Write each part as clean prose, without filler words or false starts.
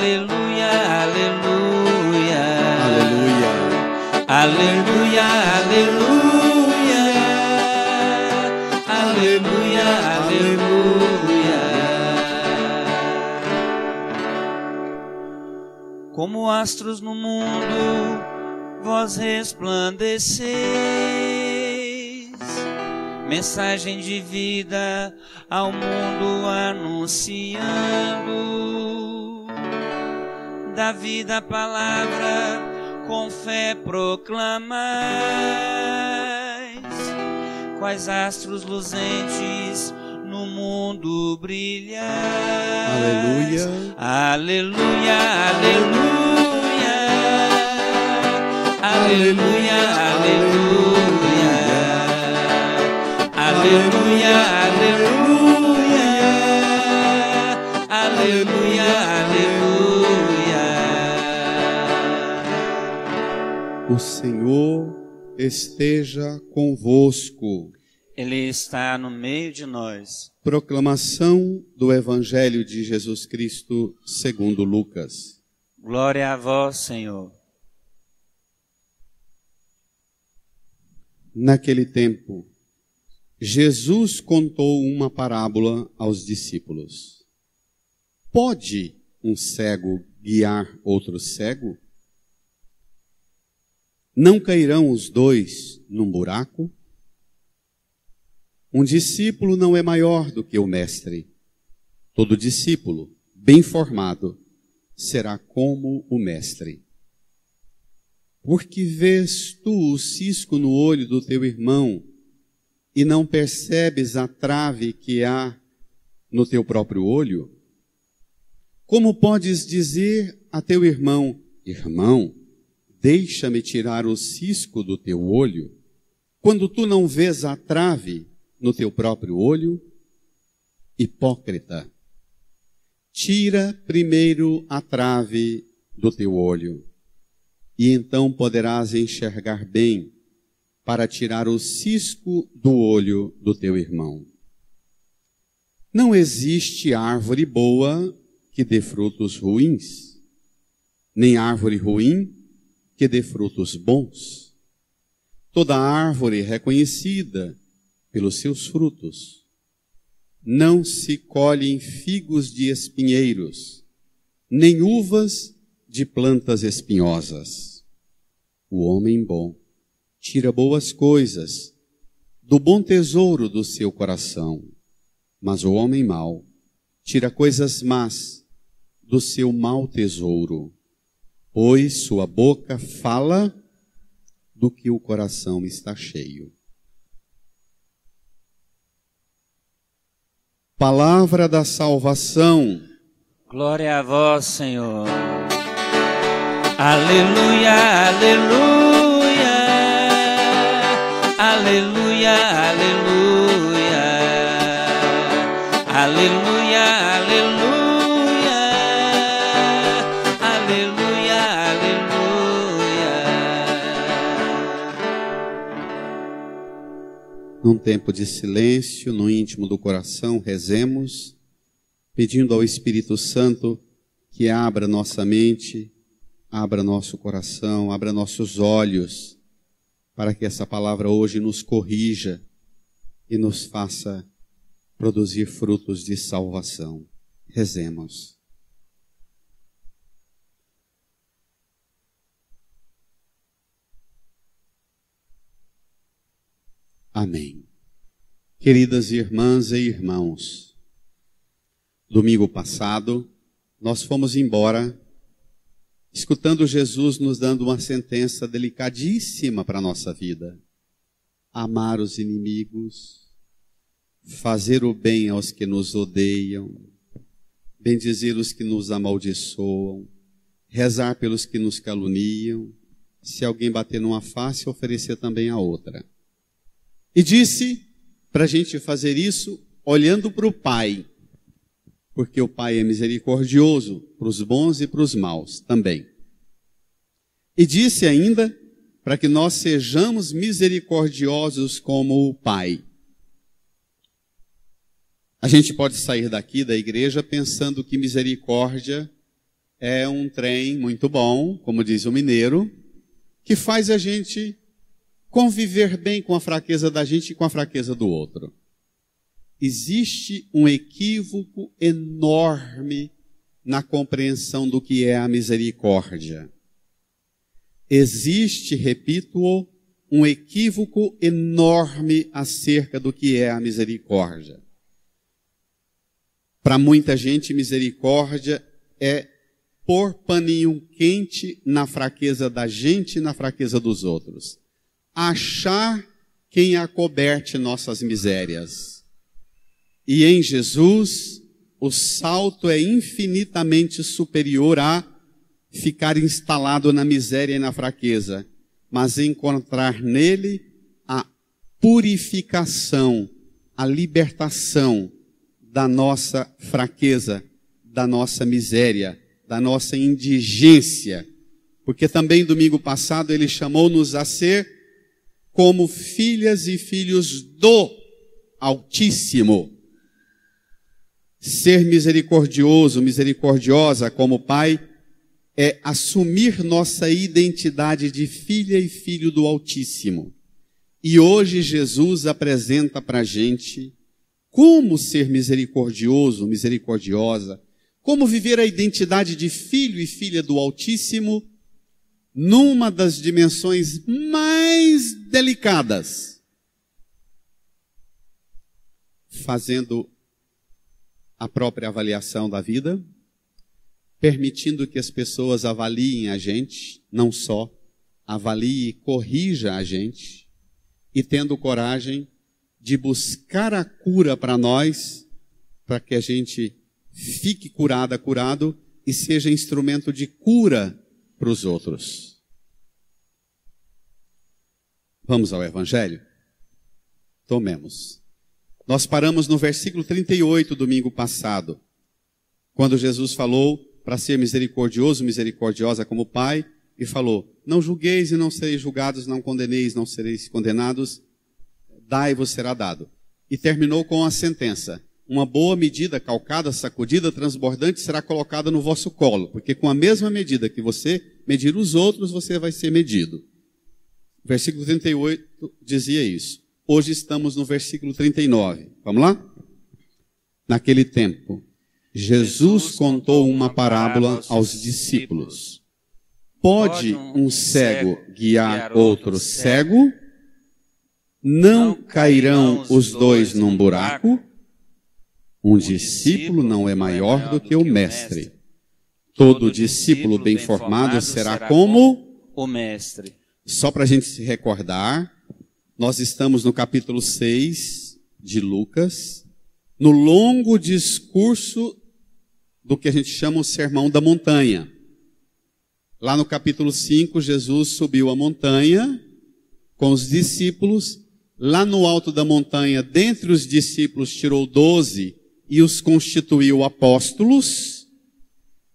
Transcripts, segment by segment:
aleluia, aleluia. Aleluia. Aleluia, aleluia. Aleluia, aleluia. Como astros no mundo, vós resplandeceis, mensagem de vida ao mundo anunciando, da vida a palavra com fé proclamais, quais astros luzentes no mundo brilhais. Aleluia. Aleluia, aleluia. Aleluia, aleluia. Aleluia, aleluia. Aleluia, aleluia. O Senhor esteja convosco. Ele está no meio de nós. Proclamação do Evangelho de Jesus Cristo segundo Lucas. Glória a vós, Senhor. Naquele tempo, Jesus contou uma parábola aos discípulos. Pode um cego guiar outro cego? Não cairão os dois num buraco? Um discípulo não é maior do que o mestre. Todo discípulo, bem formado, será como o mestre. Porque vês tu o cisco no olho do teu irmão e não percebes a trave que há no teu próprio olho? Como podes dizer a teu irmão, irmão, deixa-me tirar o cisco do teu olho, quando tu não vês a trave no teu próprio olho? Hipócrita, tira primeiro a trave do teu olho, e então poderás enxergar bem para tirar o cisco do olho do teu irmão. Não existe árvore boa que dê frutos ruins, nem árvore ruim que dê frutos bons. Toda árvore reconhecida pelos seus frutos. Não se colhem figos de espinheiros, nem uvas de plantas espinhosas. O homem bom tira boas coisas do bom tesouro do seu coração, mas o homem mau tira coisas más do seu mau tesouro, pois sua boca fala do que o coração está cheio. Palavra da salvação. Glória a vós, Senhor. Aleluia, aleluia. Aleluia, aleluia. Aleluia, aleluia. Aleluia, aleluia. Num tempo de silêncio, no íntimo do coração, rezemos, pedindo ao Espírito Santo que abra nossa mente, abra nosso coração, abra nossos olhos, para que essa palavra hoje nos corrija e nos faça produzir frutos de salvação. Rezemos. Amém. Queridas irmãs e irmãos, domingo passado, nós fomos embora, escutando Jesus nos dando uma sentença delicadíssima para a nossa vida. Amar os inimigos, fazer o bem aos que nos odeiam, bendizer os que nos amaldiçoam, rezar pelos que nos caluniam, se alguém bater numa face, oferecer também a outra. E disse para a gente fazer isso olhando para o Pai, porque o Pai é misericordioso para os bons e para os maus também. E disse ainda para que nós sejamos misericordiosos como o Pai. A gente pode sair daqui da igreja pensando que misericórdia é um trem muito bom, como diz o mineiro, que faz a gente conviver bem com a fraqueza da gente e com a fraqueza do outro. Existe um equívoco enorme na compreensão do que é a misericórdia. Existe, repito-o, um equívoco enorme acerca do que é a misericórdia. Para muita gente, misericórdia é pôr paninho quente na fraqueza da gente e na fraqueza dos outros. Achar quem acoberte nossas misérias. E em Jesus, o salto é infinitamente superior a ficar instalado na miséria e na fraqueza, mas encontrar nele a purificação, a libertação da nossa fraqueza, da nossa miséria, da nossa indigência. Porque também domingo passado ele chamou-nos a ser como filhas e filhos do Altíssimo. Ser misericordioso, misericordiosa como Pai, é assumir nossa identidade de filha e filho do Altíssimo. E hoje Jesus apresenta para a gente como ser misericordioso, misericordiosa, como viver a identidade de filho e filha do Altíssimo numa das dimensões mais delicadas, fazendo a própria avaliação da vida, permitindo que as pessoas avaliem a gente, não só avalie e corrija a gente, e tendo coragem de buscar a cura para nós, para que a gente fique curada, curado, e seja instrumento de cura para os outros. Vamos ao Evangelho? Tomemos. Nós paramos no versículo 38, domingo passado, quando Jesus falou para ser misericordioso, misericordiosa como Pai, e falou, não julgueis e não sereis julgados, não condeneis, não sereis condenados, dai-vos será dado. E terminou com a sentença, uma boa medida, calcada, sacudida, transbordante, será colocada no vosso colo, porque com a mesma medida que você medir os outros, você vai ser medido. Versículo 38 dizia isso. Hoje estamos no versículo 39. Vamos lá? Naquele tempo, Jesus contou uma parábola aos discípulos. Pode um cego guiar outro cego? Não cairão os dois num buraco? Um discípulo não é maior do que o mestre. Todo discípulo bem formado será como o mestre. Só para a gente se recordar, nós estamos no capítulo 6 de Lucas, no longo discurso do que a gente chama o Sermão da Montanha. Lá no capítulo 5, Jesus subiu a montanha com os discípulos. Lá no alto da montanha, dentre os discípulos, tirou 12 e os constituiu apóstolos.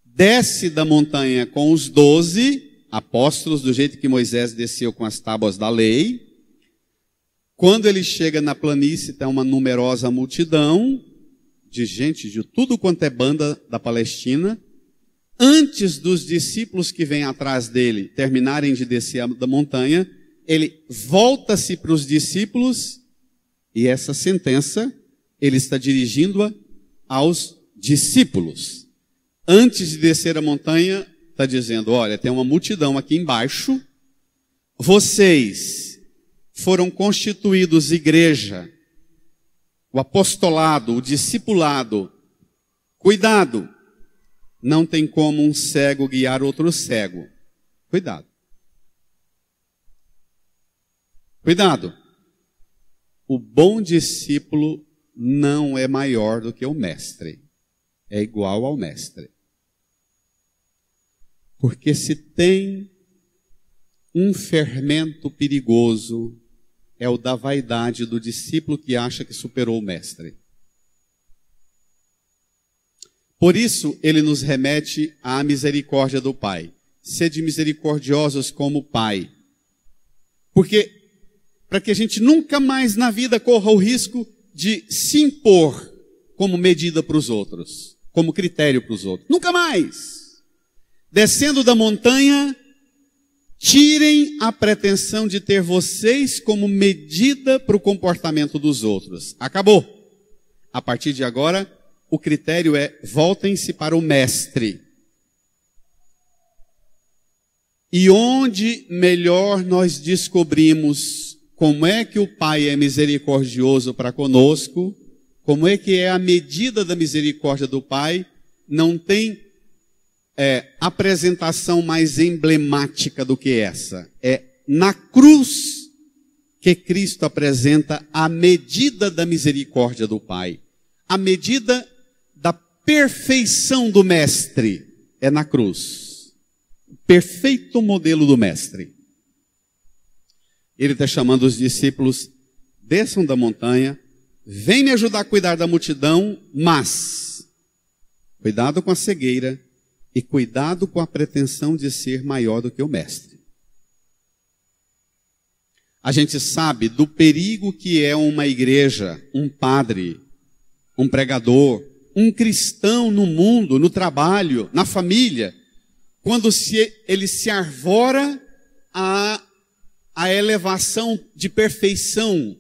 Desce da montanha com os 12 apóstolos, do jeito que Moisés desceu com as tábuas da lei. Quando ele chega na planície, tem uma numerosa multidão de gente de tudo quanto é banda da Palestina. Antes dos discípulos que vêm atrás dele terminarem de descer da montanha, ele volta-se para os discípulos e essa sentença ele está dirigindo-a aos discípulos. Antes de descer a montanha, está dizendo, olha, tem uma multidão aqui embaixo, vocês foram constituídos igreja, o apostolado, o discipulado, cuidado, não tem como um cego guiar outro cego, cuidado. Cuidado, o bom discípulo não é maior do que o mestre, é igual ao mestre. Porque se tem um fermento perigoso, é o da vaidade do discípulo que acha que superou o mestre. Por isso, ele nos remete à misericórdia do Pai. Sede misericordiosos como o Pai. Porque, para que a gente nunca mais na vida corra o risco de se impor como medida para os outros, como critério para os outros. Nunca mais! descendo da montanha, tirem a pretensão de ter vocês como medida para o comportamento dos outros. Acabou. A partir de agora, o critério é: voltem-se para o mestre. E onde melhor nós descobrimos como é que o Pai é misericordioso para conosco, como é que é a medida da misericórdia do Pai, não tem apresentação mais emblemática do que essa. É na cruz que Cristo apresenta a medida da misericórdia do Pai. A medida da perfeição do Mestre é na cruz. Perfeito modelo do Mestre. Ele está chamando os discípulos: desçam da montanha, vem me ajudar a cuidar da multidão, mas cuidado com a cegueira e cuidado com a pretensão de ser maior do que o Mestre. A gente sabe do perigo que é uma igreja, um padre, um pregador, um cristão no mundo, no trabalho, na família, quando ele se arvora a elevação de perfeição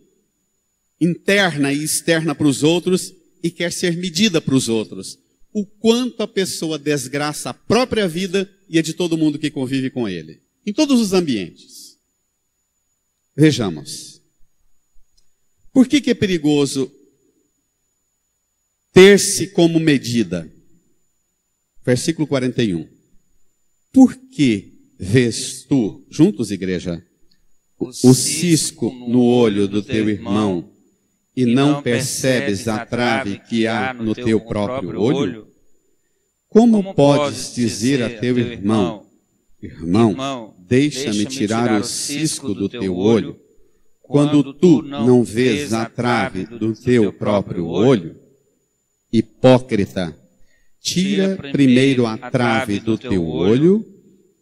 interna e externa para os outros e quer ser medida para os outros. O quanto a pessoa desgraça a própria vida e a de todo mundo que convive com ele. Em todos os ambientes. Vejamos. Por que é perigoso ter-se como medida? Versículo 41. Por que vês tu, juntos igreja, o cisco no olho do teu irmão e não percebes a trave que há no teu próprio olho? Como podes dizer a teu irmão: irmão, deixa-me tirar o cisco do teu olho, quando tu não vês a trave do teu próprio olho? Hipócrita, tira primeiro a trave do teu olho,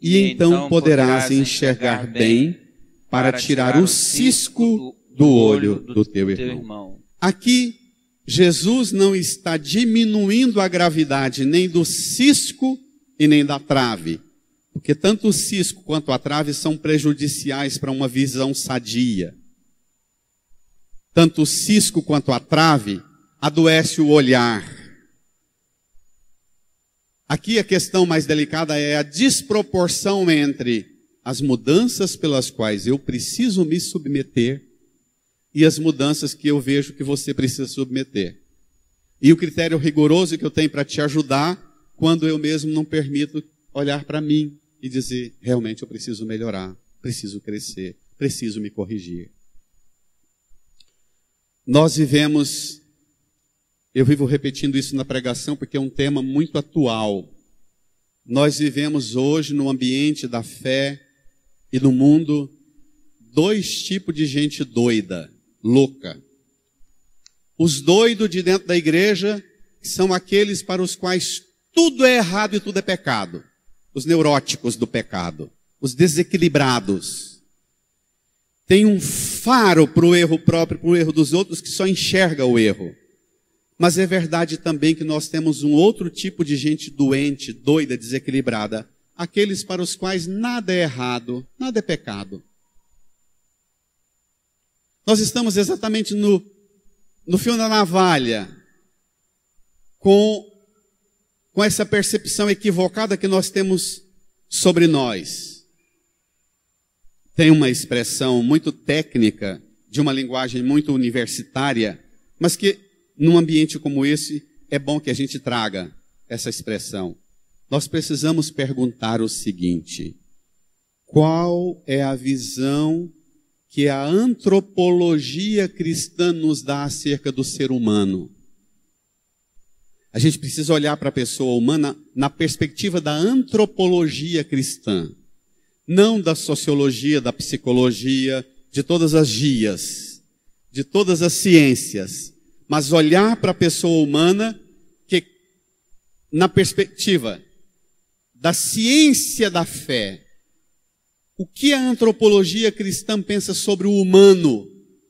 e então poderás enxergar bem para tirar o cisco do olho do teu irmão. Aqui, Jesus não está diminuindo a gravidade nem do cisco e nem da trave, porque tanto o cisco quanto a trave são prejudiciais para uma visão sadia. Tanto o cisco quanto a trave adoece o olhar. Aqui a questão mais delicada é a desproporção entre as mudanças pelas quais eu preciso me submeter e as mudanças que eu vejo que você precisa submeter. E o critério rigoroso que eu tenho para te ajudar quando eu mesmo não permito olhar para mim e dizer: realmente eu preciso melhorar, preciso crescer, preciso me corrigir. Nós vivemos, eu vivo repetindo isso na pregação porque é um tema muito atual. Nós vivemos hoje no ambiente da fé e no mundo dois tipos de gente doida, louca. Os doidos de dentro da igreja são aqueles para os quais tudo é errado e tudo é pecado. Os neuróticos do pecado, os desequilibrados. Tem um faro para o erro próprio, para o erro dos outros, que só enxerga o erro. Mas é verdade também que nós temos um outro tipo de gente doente, doida, desequilibrada. Aqueles para os quais nada é errado, nada é pecado. Nós estamos exatamente no fio da navalha, com essa percepção equivocada que nós temos sobre nós. Tem uma expressão muito técnica, de uma linguagem muito universitária, mas que num ambiente como esse é bom que a gente traga essa expressão. Nós precisamos perguntar o seguinte: qual é a visão que a antropologia cristã nos dá acerca do ser humano? A gente precisa olhar para a pessoa humana na perspectiva da antropologia cristã, não da sociologia, da psicologia, de todas as GIAs, de todas as ciências, mas olhar para a pessoa humana que, na perspectiva da ciência da fé, o que a antropologia cristã pensa sobre o humano,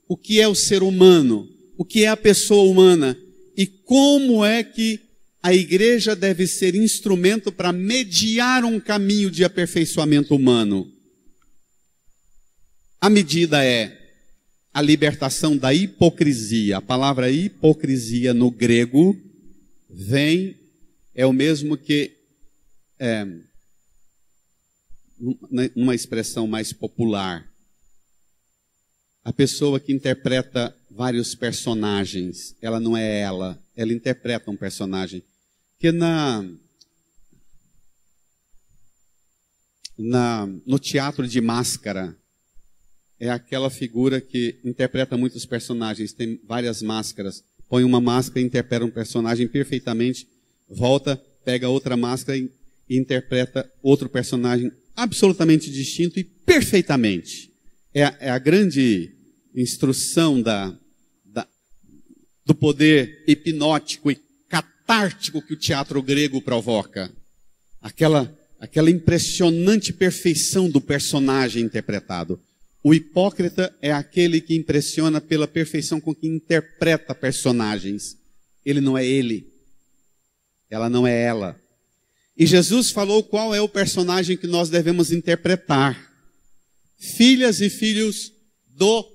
o que é o ser humano, o que é a pessoa humana, e como é que a igreja deve ser instrumento para mediar um caminho de aperfeiçoamento humano. A medida é a libertação da hipocrisia. A palavra hipocrisia no grego é o mesmo que, numa expressão mais popular, a pessoa que interpreta vários personagens. Ela não é ela interpreta um personagem. Que no teatro de máscara, é aquela figura que interpreta muitos personagens, tem várias máscaras, põe uma máscara e interpreta um personagem perfeitamente, volta, pega outra máscara e interpreta outro personagem absolutamente distinto e perfeitamente. É a grande instrução do poder hipnótico e catártico que o teatro grego provoca. Aquela impressionante perfeição do personagem interpretado. O hipócrita é aquele que impressiona pela perfeição com que interpreta personagens. Ele não é ele. Ela não é ela. E Jesus falou qual é o personagem que nós devemos interpretar. Filhas e filhos do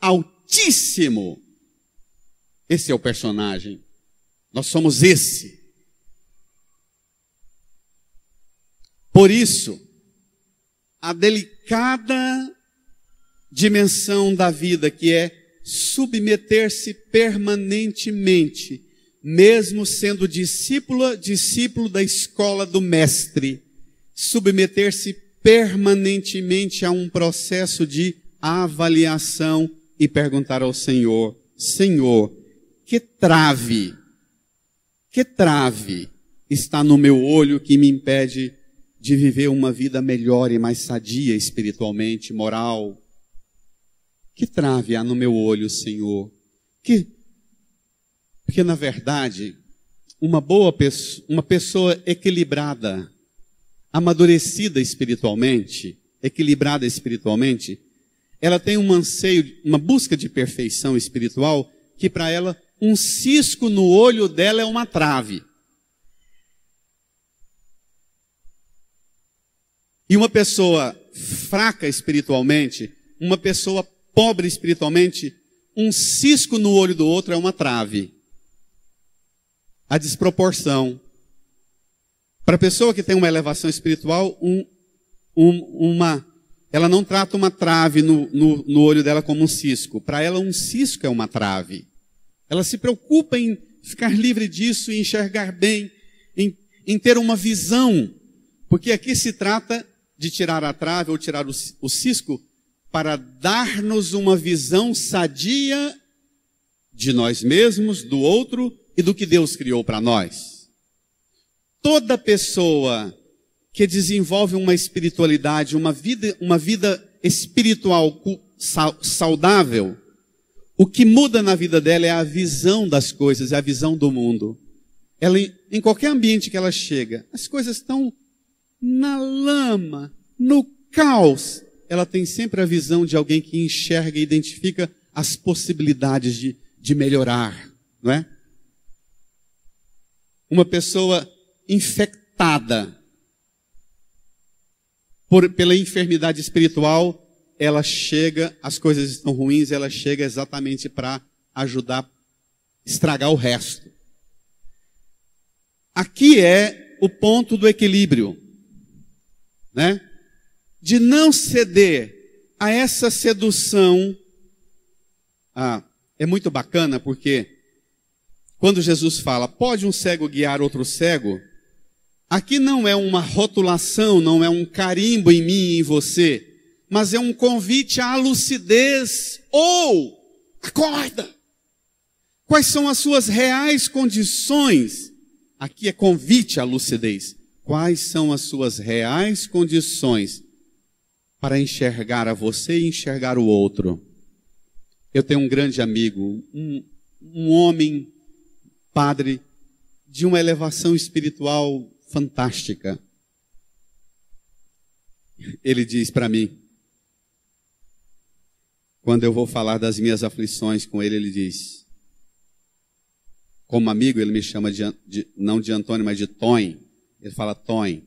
Altíssimo. Esse é o personagem. Nós somos esse. Por isso, a delicada dimensão da vida, que é submeter-se permanentemente, mesmo sendo discípulo da escola do mestre, submeter-se permanentemente a um processo de avaliação e perguntar ao Senhor: Senhor, que trave está no meu olho que me impede de viver uma vida melhor e mais sadia espiritualmente, moral? Que trave há no meu olho, Senhor? Porque na verdade, uma pessoa equilibrada, amadurecida espiritualmente, ela tem um anseio, uma busca de perfeição espiritual, que para ela, um cisco no olho dela é uma trave. E uma pessoa fraca espiritualmente, uma pessoa pobre espiritualmente, um cisco no olho do outro é uma trave. A desproporção. Para a pessoa que tem uma elevação espiritual, ela não trata uma trave no olho dela como um cisco. Para ela, um cisco é uma trave. Ela se preocupa em ficar livre disso, em enxergar bem, em ter uma visão. Porque aqui se trata de tirar a trave ou tirar o cisco para dar-nos uma visão sadia de nós mesmos, do outro e do que Deus criou para nós. Toda pessoa que desenvolve uma espiritualidade, uma vida espiritual saudável, o que muda na vida dela é a visão das coisas, é a visão do mundo. Ela, em qualquer ambiente que ela chega, as coisas estão na lama, no caos. Ela tem sempre a visão de alguém que enxerga e identifica as possibilidades de melhorar, não é? Uma pessoa infectada pela enfermidade espiritual, ela chega, as coisas estão ruins, ela chega exatamente para ajudar a estragar o resto. Aqui é o ponto do equilíbrio, né? De não ceder a essa sedução. É muito bacana porque quando Jesus fala, pode um cego guiar outro cego? Aqui não é uma rotulação, não é um carimbo em mim e em você, mas é um convite à lucidez. Ou, acorda! Quais são as suas reais condições? Aqui é convite à lucidez. Quais são as suas reais condições para enxergar a você e enxergar o outro? Eu tenho um grande amigo, um homem, padre, de uma elevação espiritual fantástica. Ele diz para mim, quando eu vou falar das minhas aflições com ele, ele diz: como amigo, ele me chama não de Antônio, mas de Tom. Ele fala, Tom,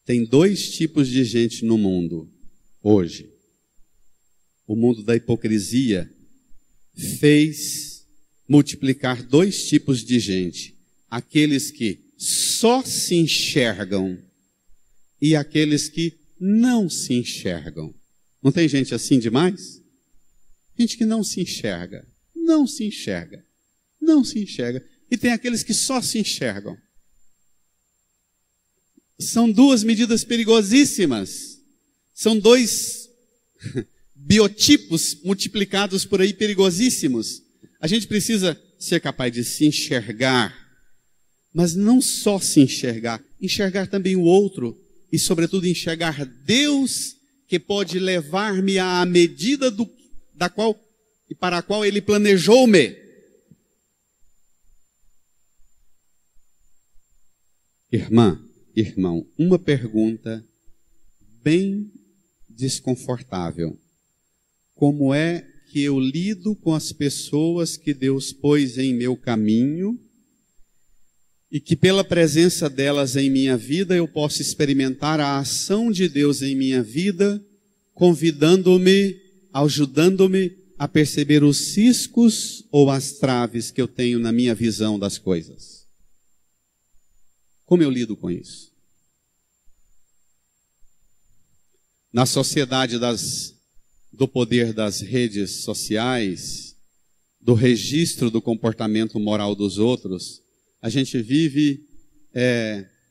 tem 2 tipos de gente no mundo hoje. O mundo da hipocrisia fez multiplicar 2 tipos de gente. Aqueles que só se enxergam e aqueles que não se enxergam. Não tem gente assim demais? Gente que não se enxerga, não se enxerga, não se enxerga. E tem aqueles que só se enxergam. São 2 medidas perigosíssimas. São 2 biotipos multiplicados por aí perigosíssimos. A gente precisa ser capaz de se enxergar, mas não só se enxergar, enxergar também o outro e, sobretudo, enxergar Deus, que pode levar-me à medida da qual e para a qual Ele planejou-me. Irmã, irmão, uma pergunta bem desconfortável. Como é que eu lido com as pessoas que Deus pôs em meu caminho e que pela presença delas em minha vida eu posso experimentar a ação de Deus em minha vida, convidando-me, ajudando-me a perceber os ciscos ou as traves que eu tenho na minha visão das coisas? Como eu lido com isso? Na sociedade do poder das redes sociais, do registro do comportamento moral dos outros, a gente vive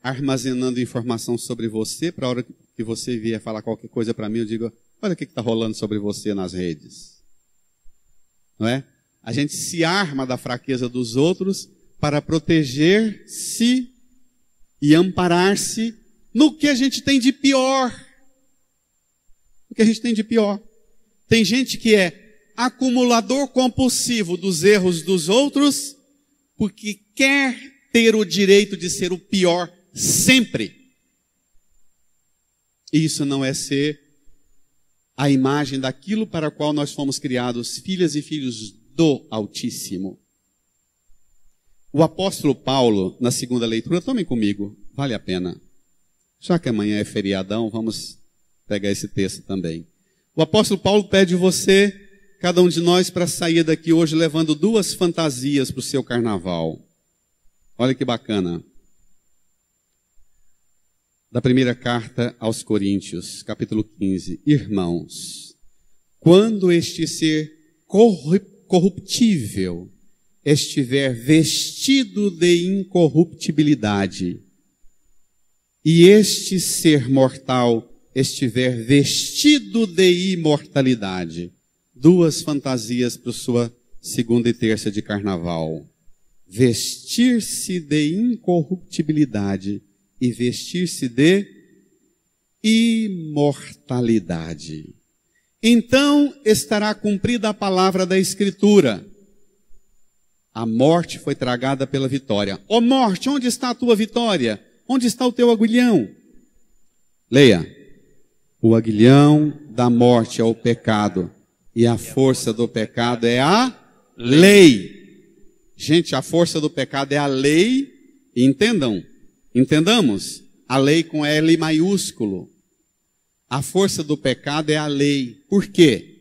armazenando informação sobre você, para a hora que você vier falar qualquer coisa para mim, eu digo, olha o que está rolando sobre você nas redes. Não é? A gente se arma da fraqueza dos outros para proteger-se e amparar-se no que a gente tem de pior. O que a gente tem de pior. Tem gente que é acumulador compulsivo dos erros dos outros, porque quer ter o direito de ser o pior sempre. E isso não é ser a imagem daquilo para o qual nós fomos criados, filhas e filhos do Altíssimo. O apóstolo Paulo, na segunda leitura, tomem comigo, vale a pena. Já que amanhã é feriadão, vamos pegar esse texto também. O apóstolo Paulo pede você, cada um de nós, para sair daqui hoje levando 2 fantasias para o seu carnaval. Olha que bacana. Da primeira carta aos Coríntios, capítulo 15. Irmãos, quando este ser corruptível estiver vestido de incorruptibilidade, e este ser mortal estiver vestido de imortalidade. 2 fantasias para a sua segunda e terça de carnaval. Vestir-se de incorruptibilidade e vestir-se de imortalidade. Então estará cumprida a palavra da Escritura. A morte foi tragada pela vitória. Ó morte, onde está a tua vitória? Onde está o teu aguilhão? Leia. O aguilhão da morte é o pecado, e a força do pecado é a lei. Gente, a força do pecado é a lei, e entendamos, a lei com L maiúsculo. A força do pecado é a lei. Por quê?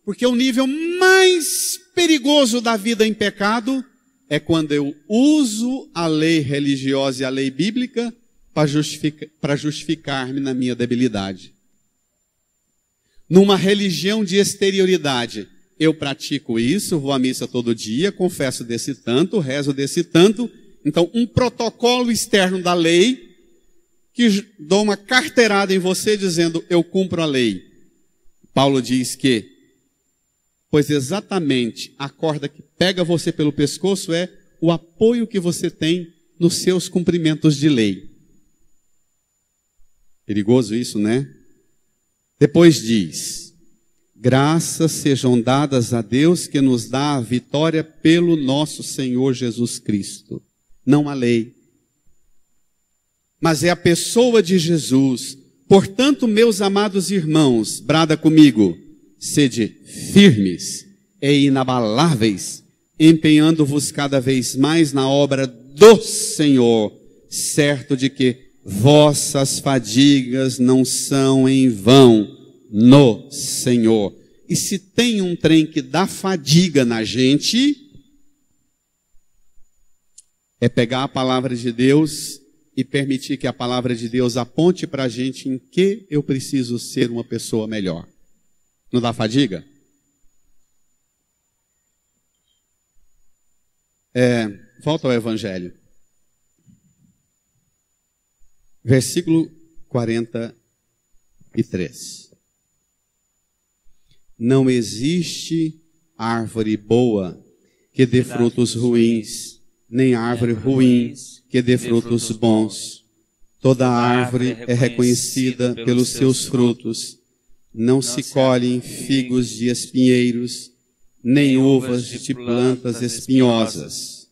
Porque o nível mais perigoso da vida em pecado é quando eu uso a lei religiosa e a lei bíblica para justificar-me na minha debilidade. Numa religião de exterioridade, eu pratico isso, vou à missa todo dia, confesso desse tanto, rezo desse tanto. Então, um protocolo externo da lei, que dou uma carteirada em você dizendo, eu cumpro a lei. Paulo diz que, pois exatamente a corda que pega você pelo pescoço é o apoio que você tem nos seus cumprimentos de lei. Perigoso isso, né? Depois diz, graças sejam dadas a Deus que nos dá a vitória pelo nosso Senhor Jesus Cristo. Não a lei, mas é a pessoa de Jesus. Portanto, meus amados irmãos, brada comigo, sede firmes e inabaláveis empenhando-vos cada vez mais na obra do Senhor, certo de que vossas fadigas não são em vão no Senhor. E se tem um trem que dá fadiga na gente, é pegar a palavra de Deus e permitir que a palavra de Deus aponte para a gente em que eu preciso ser uma pessoa melhor. Não dá fadiga? Volta ao Evangelho. Versículo 43. Não existe árvore boa que dê frutos ruins, nem árvore ruim que dê frutos bons. Toda árvore é reconhecida pelos seus frutos. Não se colhem figos de espinheiros, nem uvas de plantas espinhosas.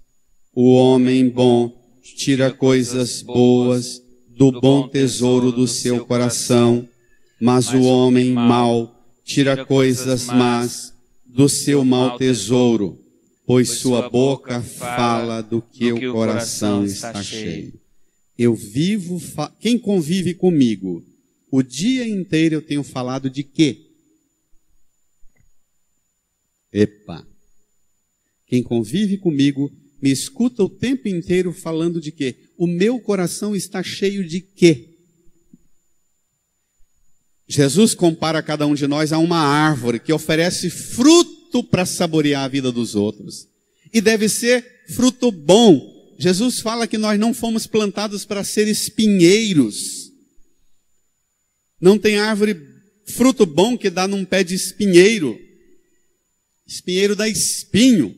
O homem bom tira coisas boas do bom tesouro do seu coração, mas o homem mau tira coisas más do seu mau tesouro, pois sua boca fala do que o coração está cheio. Eu vivo, quem convive comigo, o dia inteiro eu tenho falado de quê? Epa! Quem convive comigo me escuta o tempo inteiro falando de quê? O meu coração está cheio de quê? Jesus compara cada um de nós a uma árvore que oferece fruto para saborear a vida dos outros. E deve ser fruto bom. Jesus fala que nós não fomos plantados para ser espinheiros. Não tem árvore, fruto bom que dá num pé de espinheiro. Espinheiro dá espinho.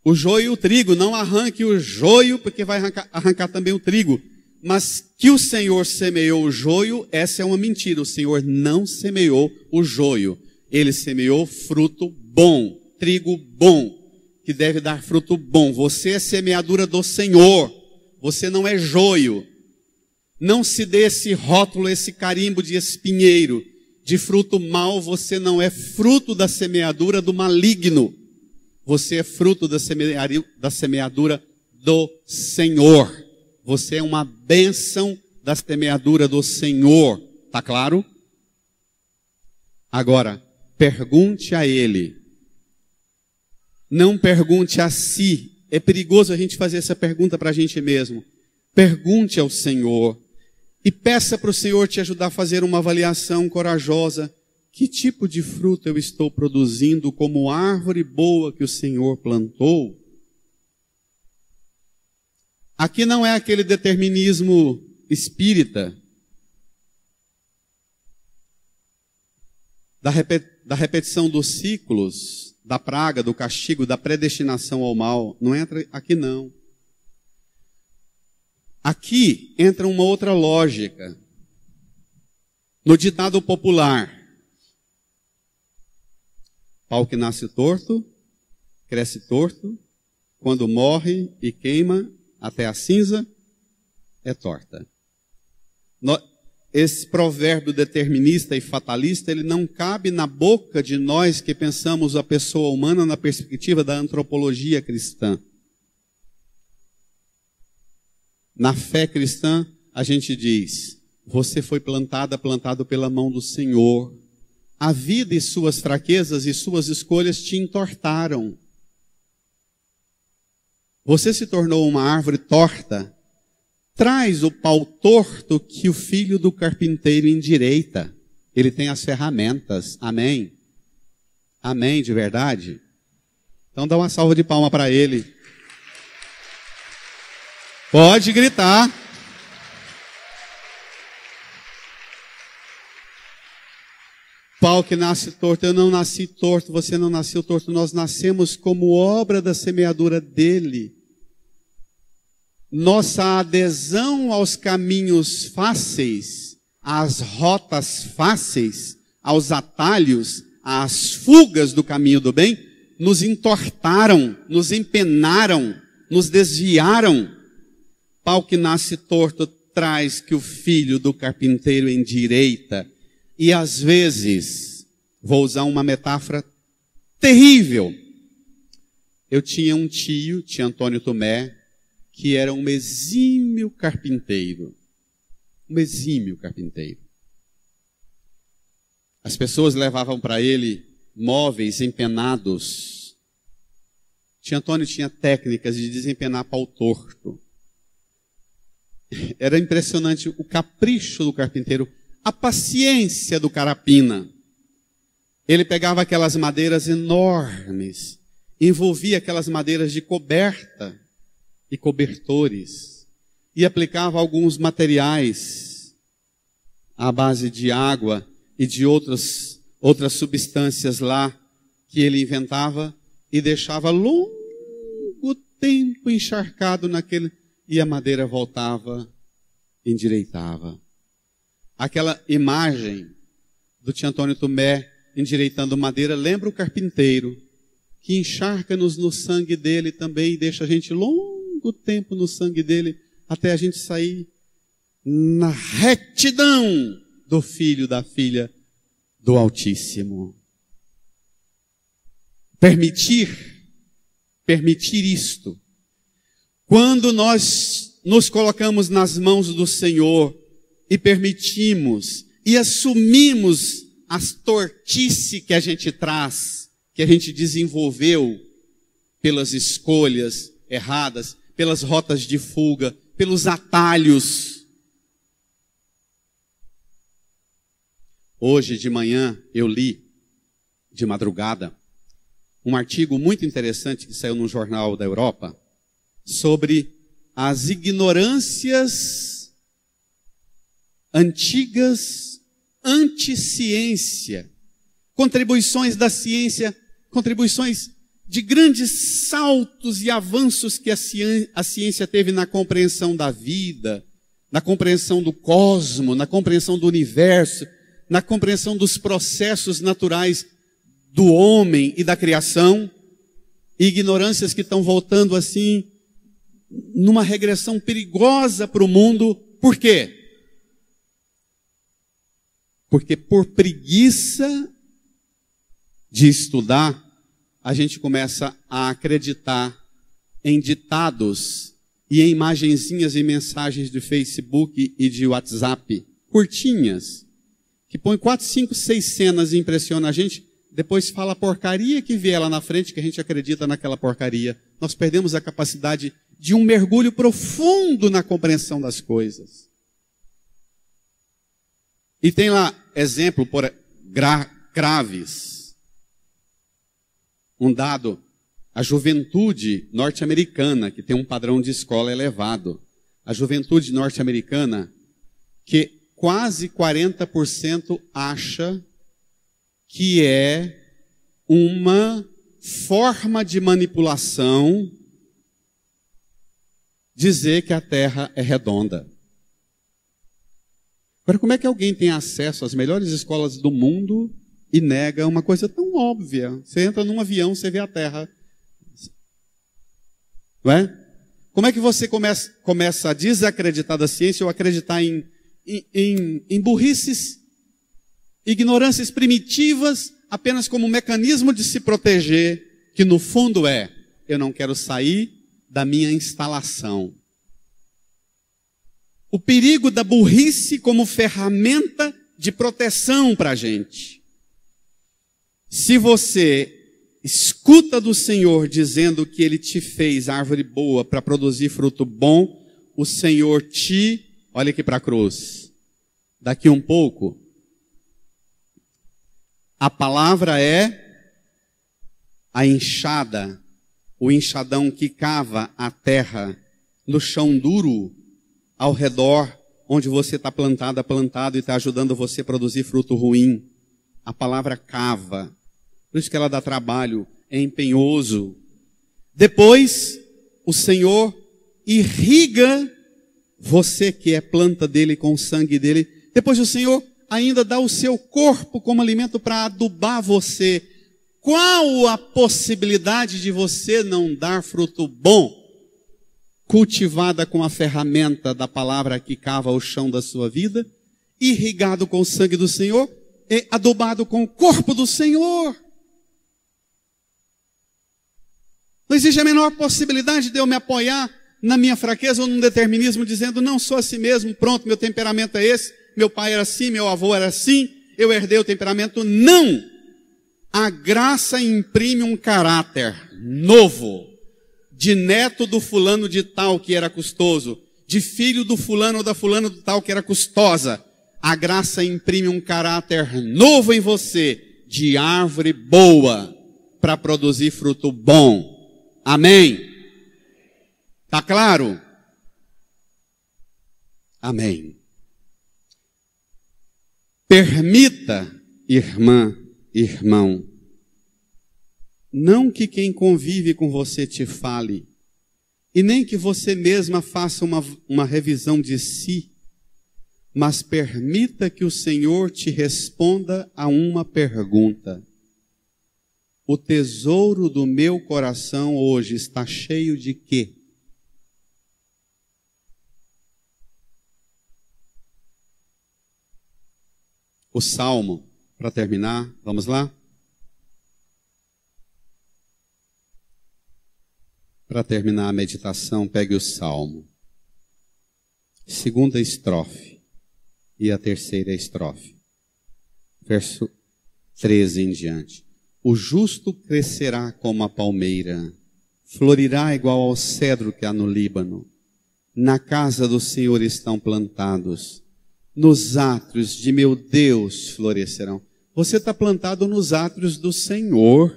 O joio e o trigo, não arranque o joio, porque vai arrancar também o trigo. Mas que o Senhor semeou o joio, essa é uma mentira. O Senhor não semeou o joio. Ele semeou fruto bom, trigo bom, que deve dar fruto bom. Você é semeadura do Senhor. Você não é joio. Não se dê esse rótulo, esse carimbo de espinheiro, de fruto mau. Você não é fruto da semeadura do maligno. Você é fruto da semeadura do Senhor. Você é uma bênção da semeadura do Senhor. Tá claro? Agora, pergunte a Ele. Não pergunte a si. É perigoso a gente fazer essa pergunta para a gente mesmo. Pergunte ao Senhor. E peça para o Senhor te ajudar a fazer uma avaliação corajosa. Que tipo de fruto eu estou produzindo como árvore boa que o Senhor plantou? Aqui não é aquele determinismo espírita da repetição dos ciclos, da praga, do castigo, da predestinação ao mal. Não entra aqui não. Aqui entra uma outra lógica. No ditado popular, pau que nasce torto, cresce torto, quando morre e queima até a cinza, é torta. Esse provérbio determinista e fatalista, ele não cabe na boca de nós que pensamos a pessoa humana na perspectiva da antropologia cristã. Na fé cristã, a gente diz, você foi plantado pela mão do Senhor. A vida e suas fraquezas e suas escolhas te entortaram. Você se tornou uma árvore torta. Traz o pau torto que o filho do carpinteiro endireita. Ele tem as ferramentas. Amém? Amém, de verdade? Então dá uma salva de palma para ele. Pode gritar. Pau que nasce torto, eu não nasci torto, você não nasceu torto, nós nascemos como obra da semeadura dele. Nossa adesão aos caminhos fáceis, às rotas fáceis, aos atalhos, às fugas do caminho do bem, nos entortaram, nos empenaram, nos desviaram. Pau que nasce torto traz que o filho do carpinteiro endireita. E às vezes, vou usar uma metáfora terrível, eu tinha um tio Antônio Tomé, que era um exímio carpinteiro. Um exímio carpinteiro. As pessoas levavam para ele móveis empenados. Tio Antônio tinha técnicas de desempenar pau torto. Era impressionante o capricho do carpinteiro, a paciência do carapina. Ele pegava aquelas madeiras enormes, envolvia aquelas madeiras de coberta e cobertores, e aplicava alguns materiais à base de água e de outras substâncias lá que ele inventava e deixava longo tempo encharcado naquele, e a madeira voltava, endireitava. Aquela imagem do tio Antônio Tomé endireitando madeira lembra o carpinteiro, que encharca-nos no sangue dele também e deixa a gente longo tempo no sangue dele, até a gente sair na retidão do filho, da filha do Altíssimo. Permitir isto. Quando nós nos colocamos nas mãos do Senhor e permitimos e assumimos as tortices que a gente traz, que a gente desenvolveu pelas escolhas erradas, pelas rotas de fuga, pelos atalhos. Hoje de manhã eu li, de madrugada, um artigo muito interessante que saiu num jornal da Europa sobre as ignorâncias antigas anti-ciência, contribuições da ciência, contribuições de grandes saltos e avanços que a ciência teve na compreensão da vida, na compreensão do cosmos, na compreensão do universo, na compreensão dos processos naturais do homem e da criação, e ignorâncias que estão voltando assim, numa regressão perigosa para o mundo. Por quê? Porque por preguiça de estudar, a gente começa a acreditar em ditados e em imagenzinhas e mensagens de Facebook e de WhatsApp, curtinhas, que põe 4, 5, 6 cenas e impressiona a gente, depois fala a porcaria que vier lá na frente, que a gente acredita naquela porcaria. Nós perdemos a capacidade de um mergulho profundo na compreensão das coisas. E tem lá exemplo por graves. Um dado, a juventude norte-americana, que tem um padrão de escola elevado. A juventude norte-americana, que quase 40% acha que é uma forma de manipulação dizer que a Terra é redonda. Agora, como é que alguém tem acesso às melhores escolas do mundo e nega uma coisa tão óbvia? Você entra num avião, você vê a Terra. Não é? Como é que você começa a desacreditar da ciência ou acreditar em burrices, ignorâncias primitivas, apenas como um mecanismo de se proteger, que no fundo é, eu não quero sair da minha instalação. O perigo da burrice como ferramenta de proteção para a gente. Se você escuta do Senhor dizendo que Ele te fez árvore boa para produzir fruto bom, o Senhor olha aqui para a cruz, daqui um pouco, a palavra é a enxada, o enxadão que cava a terra no chão duro, ao redor, onde você está plantado e está ajudando você a produzir fruto ruim. A palavra cava. Por isso que ela dá trabalho, é empenhoso. Depois, o Senhor irriga você que é planta dele com o sangue dele. Depois o Senhor ainda dá o seu corpo como alimento para adubar você. Qual a possibilidade de você não dar fruto bom? Cultivada com a ferramenta da palavra que cava o chão da sua vida, irrigado com o sangue do Senhor e adubado com o corpo do Senhor. Não existe a menor possibilidade de eu me apoiar na minha fraqueza ou num determinismo, dizendo, não sou assim mesmo, pronto, meu temperamento é esse, meu pai era assim, meu avô era assim, eu herdei o temperamento. Não! A graça imprime um caráter novo, de neto do fulano de tal que era custoso, de filho do fulano ou da fulana de tal que era custosa. A graça imprime um caráter novo em você, de árvore boa, para produzir fruto bom. Amém? Tá claro? Amém. Permita, irmã, irmão, não que quem convive com você te fale, e nem que você mesma faça uma revisão de si, mas permita que o Senhor te responda a uma pergunta. O tesouro do meu coração hoje está cheio de quê? O Salmo, para terminar, vamos lá? Para terminar a meditação, pegue o Salmo. Segunda estrofe e a terceira estrofe. Verso 13 em diante. O justo crescerá como a palmeira, florirá igual ao cedro que há no Líbano. Na casa do Senhor estão plantados, nos átrios de meu Deus florescerão. Você está plantado nos átrios do Senhor.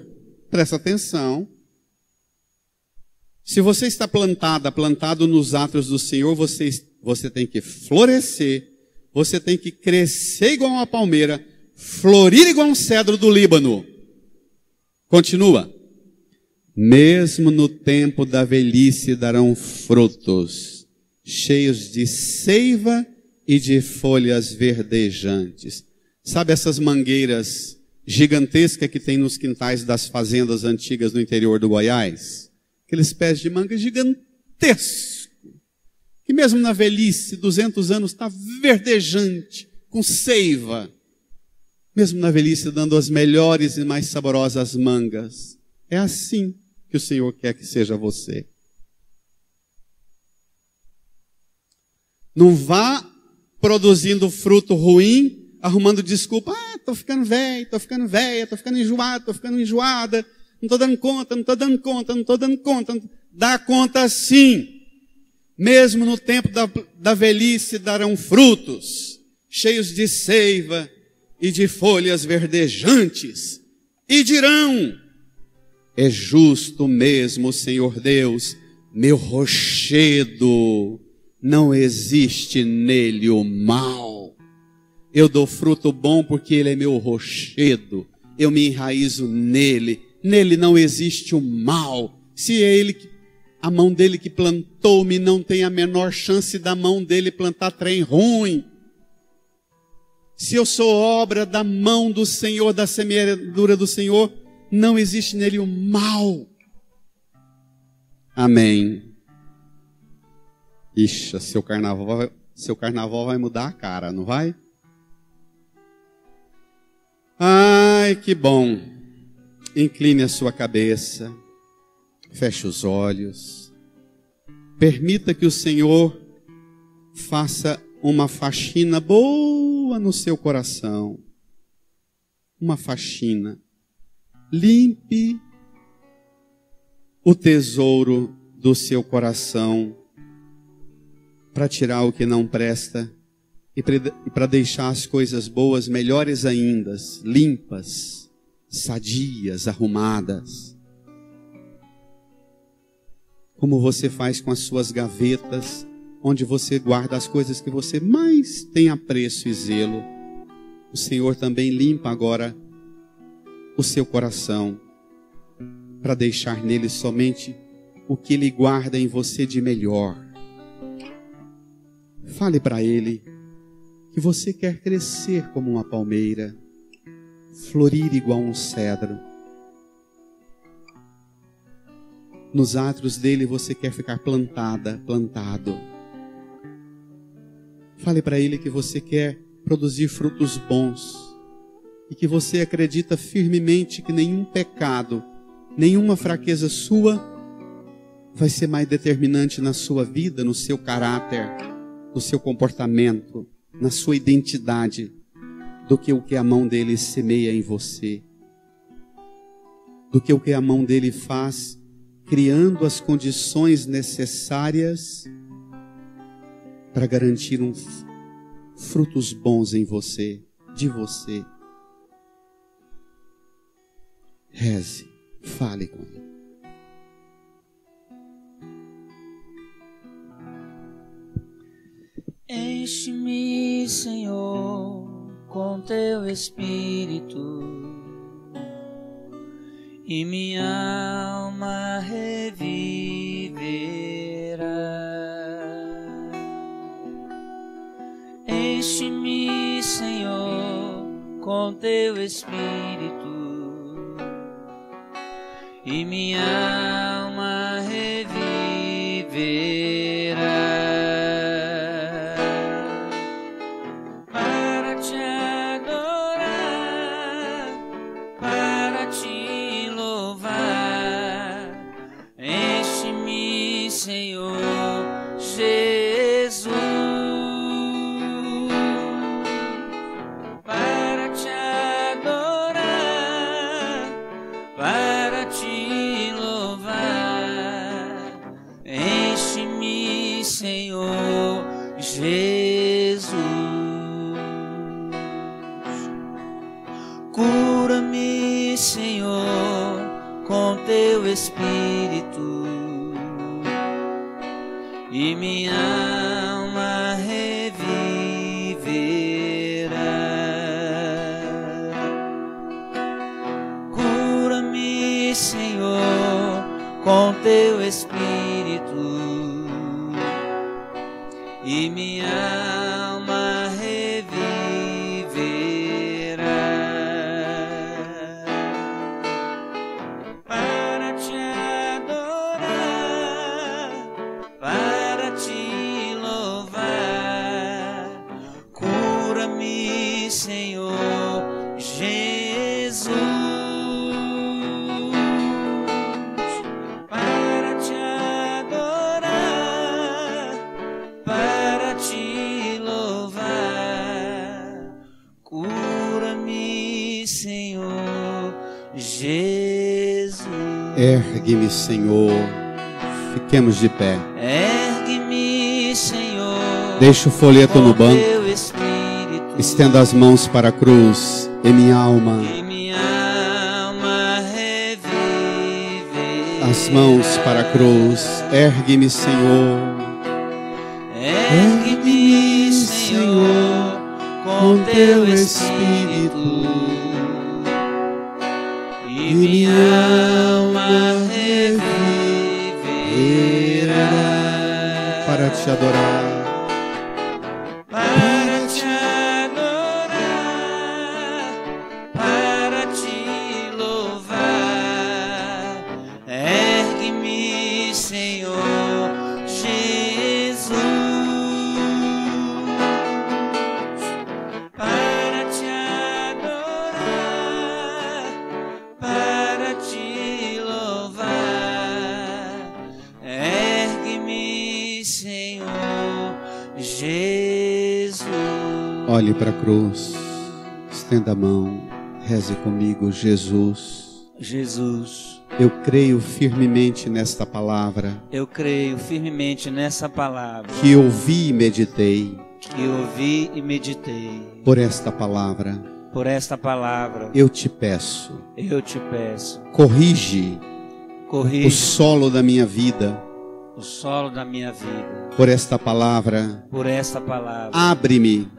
Presta atenção. Se você está plantado nos átrios do Senhor, você tem que florescer, você tem que crescer igual uma palmeira, florir igual um cedro do Líbano. Continua. Mesmo no tempo da velhice darão frutos, cheios de seiva e de folhas verdejantes. Sabe essas mangueiras gigantescas que tem nos quintais das fazendas antigas no interior do Goiás? Aqueles pés de manga gigantescos, que mesmo na velhice, 200 anos, está verdejante, com seiva. Mesmo na velhice, dando as melhores e mais saborosas mangas. É assim que o Senhor quer que seja você. Não vá produzindo fruto ruim, arrumando desculpa. Estou ficando velho, estou ficando velha, estou ficando enjoado, estou ficando enjoada. Não estou dando conta, não estou dando conta, não estou dando conta. Dá conta sim. Mesmo no tempo da velhice darão frutos, cheios de seiva e de folhas verdejantes. E dirão, é justo mesmo o Senhor Deus, meu rochedo, não existe nele o mal. Eu dou fruto bom porque ele é meu rochedo, eu me enraizo nele. Nele não existe o mal. Se é a mão dele que plantou-me, não tem a menor chance da mão dele plantar trem ruim. Se eu sou obra da mão do Senhor, da semeadura do Senhor, não existe nele o mal. Amém. Ixi, seu carnaval vai mudar a cara, não vai? Ai, que bom. Incline a sua cabeça, feche os olhos, permita que o Senhor faça uma faxina boa no seu coração, uma faxina, limpe o tesouro do seu coração, para tirar o que não presta e para deixar as coisas boas melhores ainda, limpas, sadias, arrumadas. Como você faz com as suas gavetas, onde você guarda as coisas que você mais tem apreço e zelo. O Senhor também limpa agora o seu coração, para deixar nele somente o que Ele guarda em você de melhor. Fale para Ele que você quer crescer como uma palmeira, florir igual um cedro. Nos átrios dele você quer ficar plantado. Fale para Ele que você quer produzir frutos bons e que você acredita firmemente que nenhum pecado, nenhuma fraqueza sua vai ser mais determinante na sua vida, no seu caráter, no seu comportamento, na sua identidade, do que o que a mão dele semeia em você, do que o que a mão dele faz, criando as condições necessárias para garantir frutos bons em você, de você. Reze, fale com ele. Enche-me, Senhor, com teu Espírito, e minha alma reviverá. Enche-me, Senhor, com teu Espírito, e minha alma reviverá. Cura-me, Senhor, com teu Espírito, e minha alma reviverá. Cura-me, Senhor, com teu Espírito, e minha alma reviverá. Para te adorar, para te louvar, cura-me, Senhor Jesus. Para te adorar, para te louvar, cura-me, Senhor Jesus. Ergue-me, Senhor. Fiquemos de pé. Ergue-me, Senhor. Deixa o folheto no banco. Teu Espírito, Estenda as mãos para a cruz. E minha alma. e minha alma reviverá. As mãos para a cruz. Ergue-me, Senhor. Ergue-me, Senhor, com teu Espírito, e minha alma reviverá. Para te adorar. Para te adorar, para te louvar, ergue-me, Senhor Jesus. Para te adorar, para te louvar, ergue-me, Senhor Jesus. Olhe para a cruz. Estenda a mão. Reze comigo, Jesus. Jesus, Eu creio firmemente nesta palavra eu creio firmemente nessa palavra que ouvi e meditei. que ouvi e meditei. Por esta palavra, Por esta palavra, eu te peço, eu te peço, corrige o corrija solo da minha vida. o solo da minha vida. Por esta palavra, Por esta palavra, abre-me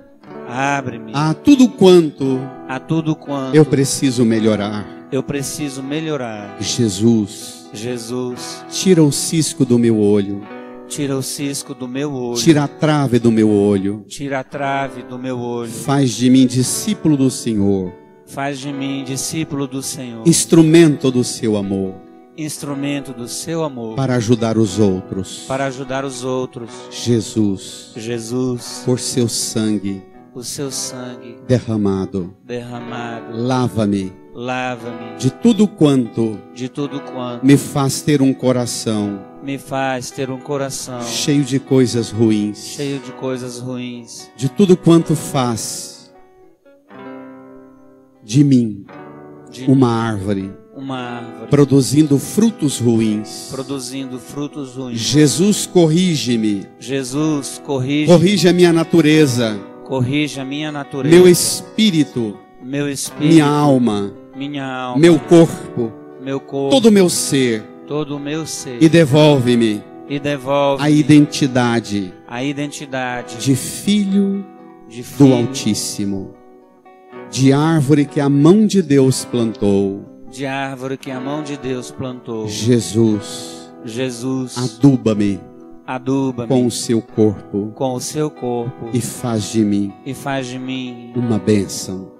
abre-me a tudo quanto a tudo quanto eu preciso melhorar. eu preciso melhorar. Jesus, Jesus, tira o cisco do meu olho, tira o cisco do meu olho, tira a trave do meu olho, tira a trave do meu olho, faz de mim discípulo do Senhor, faz de mim discípulo do Senhor, instrumento do seu amor, instrumento do seu amor, para ajudar os outros. para ajudar os outros. Jesus, Jesus, por seu sangue o seu sangue derramado, derramado, lava-me lava-me de tudo quanto de tudo quanto me faz ter um coração me faz ter um coração cheio de coisas ruins, cheio de coisas ruins, de tudo quanto faz de mim de uma árvore uma árvore produzindo frutos ruins. produzindo frutos ruins. Jesus, corrige-me, Jesus, corrige a minha natureza, corrige a minha natureza, meu espírito, meu espírito, minha alma, meu corpo, meu corpo, todo o meu ser, todo o meu ser, e devolve-me devolve a identidade de filho do filho, Altíssimo, de árvore que a mão de Deus plantou. de árvore que a mão de Deus plantou. Jesus, aduba-me com o seu corpo e faz de mim uma bênção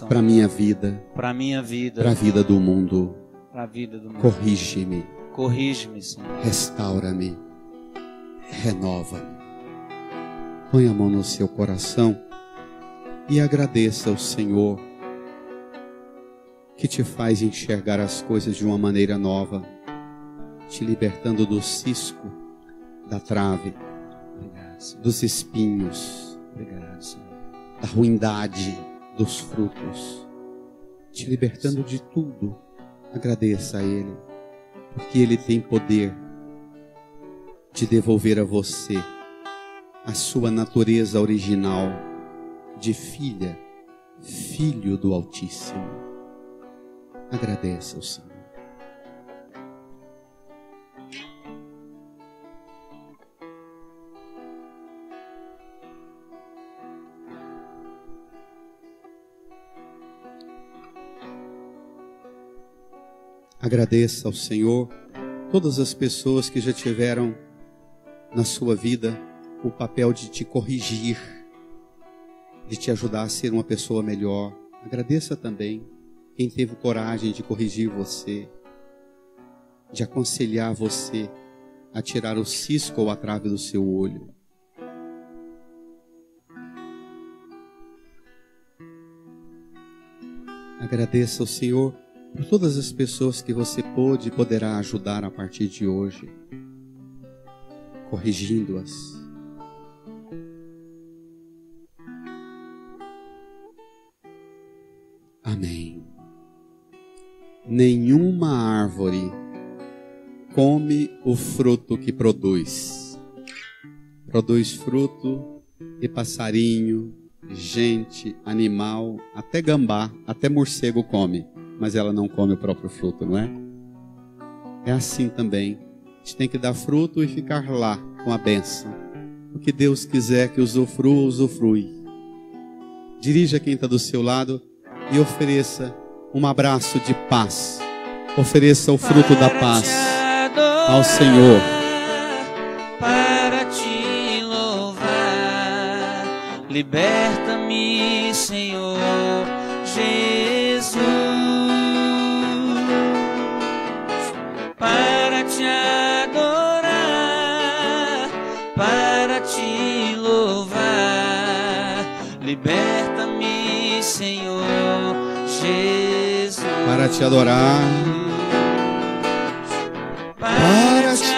para minha vida, para a vida do mundo. Corrige-me, Senhor. restaura-me, renova-me. Põe a mão no seu coração e agradeça ao Senhor que te faz enxergar as coisas de uma maneira nova, te libertando do cisco, da trave, Obrigado, Senhor. dos espinhos, Obrigado, Senhor. da ruindade dos frutos, te libertando de tudo. Agradeça a Ele, porque Ele tem poder de devolver a você a sua natureza original de filho do Altíssimo. Agradeça ao Senhor. Agradeça ao Senhor todas as pessoas que já tiveram na sua vida o papel de te corrigir, de te ajudar a ser uma pessoa melhor. Agradeça também quem teve coragem de corrigir você, de aconselhar você a tirar o cisco ou a trave do seu olho. Agradeça ao Senhor por todas as pessoas que você pôde e poderá ajudar a partir de hoje, corrigindo-as. Amém. Nenhuma árvore come o fruto que produz. Produz fruto e passarinho, gente, animal, até gambá, até morcego come. Mas ela não come o próprio fruto, não é? É assim também. A gente tem que dar fruto e ficar lá com a bênção. O que Deus quiser que usufrua, usufrui. Dirija quem está do seu lado e ofereça um abraço de paz. Ofereça o fruto da paz ao Senhor. Para te louvar, liberta-me, Senhor Jesus. Para te adorar, para te louvar, liberta-me, Senhor Jesus. Para te adorar, para te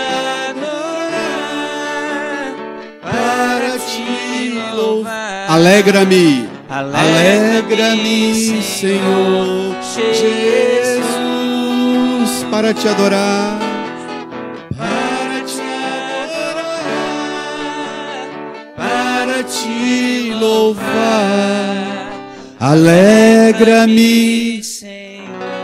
adorar, para te louvar. Alegra-me, alegra-me, Senhor Jesus. Para te adorar, para te adorar, para te louvar. Alegra-me, Senhor